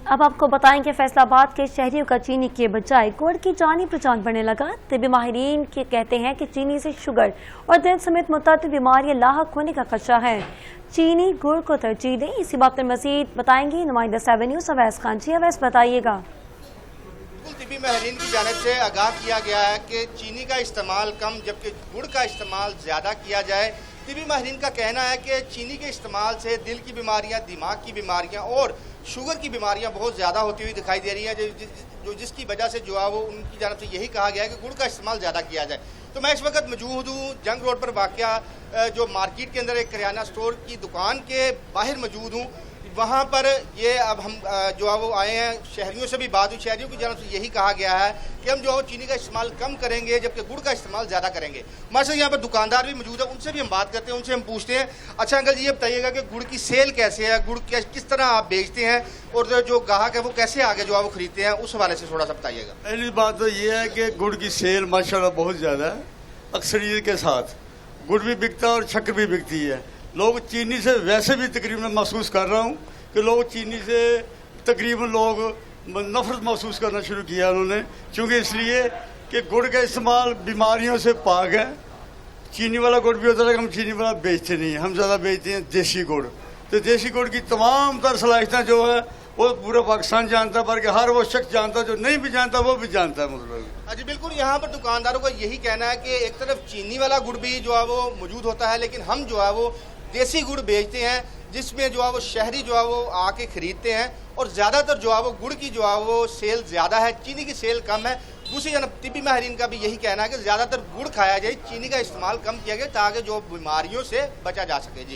اب آپ کو بتائیں کہ فیصل آباد کے شہریوں کا چینی کے بجائے گڑ کی جانب رجحان بڑھنے لگا۔ طبی ماہرین کہتے ہیں کہ چینی سے شوگر اور دل سمیت متعدد بیماریاں لاحق ہونے کا خدشہ ہے۔ چینی گڑ کو ترجیح دیں، اسی بات پر مزید بتائیں گے نمائندہ 7 نیوز اویس خان جی۔ اویس بتائیے گا۔ طبی ماہرین کی جانب سے آگاہ کیا گیا ہے کہ چینی کا استعمال کم جبکہ گڑ کا استعمال زیادہ کیا جائے۔ طبی ماہرین کا کہنا ہے کہ چینی کے استعمال سے دل کی بیماریاں، دماغ کی بیماریاں اور شوگر کی بیماریاں بہت زیادہ ہوتی ہوئی دکھائی دے رہی ہیں، جس کی وجہ سے جو ہے وہ ان کی جانب سے یہی کہا گیا ہے کہ گڑ کا استعمال زیادہ کیا جائے۔ تو میں اس وقت موجود ہوں جنگ روڈ پر واقع جو مارکیٹ کے اندر ایک کریانہ سٹور کی دکان کے باہر موجود ہوں۔ وہاں پر یہ اب ہم جو ہے وہ آئے ہیں، شہریوں سے بھی بات ہوئی، شہریوں کی جانب سے یہی کہا گیا ہے کہ ہم جو ہے چینی کا استعمال کم کریں گے جبکہ گڑ کا استعمال زیادہ کریں گے۔ ہمارے ساتھ یہاں پر دکاندار بھی موجود ہیں، ان سے بھی ہم بات کرتے ہیں، ان سے ہم پوچھتے ہیں۔ اچھا انکل جی، یہ بتائیے گا کہ گڑ کی سیل کیسے ہے، گڑ کس طرح آپ بیچتے ہیں اور جو گاہک ہے وہ کیسے آگے جو ہے وہ خریدتے ہیں، اس حوالے سے تھوڑا سا بتائیے گا۔ پہلی بات تو یہ ہے کہ گڑ کی سیل ماشاءاللہ بہت زیادہ ہے، اکثریت کے ساتھ گڑ بھی بکتا ہے اور شکر بھی بکتی ہے۔ لوگ چینی سے ویسے بھی تقریباً محسوس کر رہا ہوں کہ لوگ چینی سے تقریباً لوگ نفرت محسوس کرنا شروع کیا انہوں نے، چونکہ اس لیے کہ گڑ کا استعمال بیماریوں سے پاک ہے۔ چینی والا گڑ بھی ہوتا ہے، ہم چینی والا بیچتے نہیں ہیں، ہم زیادہ بیچتے ہیں دیسی گڑ۔ تو دیسی گڑ کی تمام تر صلاحیتیں جو ہے وہ پورا پاکستان جانتا ہے، بلکہ ہر وہ شخص جانتا ہے، جو نہیں بھی جانتا وہ بھی جانتا ہے۔ مطلب جی بالکل، یہاں پر دکانداروں کا یہی کہنا ہے کہ ایک طرف چینی والا گڑ بھی جو ہے وہ موجود ہوتا ہے، لیکن ہم جو ہے وہ دیسی گڑ بیچتے ہیں جس میں جو ہے وہ شہری جو ہے وہ آ کے خریدتے ہیں، اور زیادہ تر جو ہے وہ گڑ کی جو ہے وہ سیل زیادہ ہے، چینی کی سیل کم ہے۔ دوسری جانب طبی ماہرین کا بھی یہی کہنا ہے کہ زیادہ تر گڑ کھایا جائے، چینی کا استعمال کم کیا گیا تاکہ جو بیماریوں سے بچا جا سکے۔ جی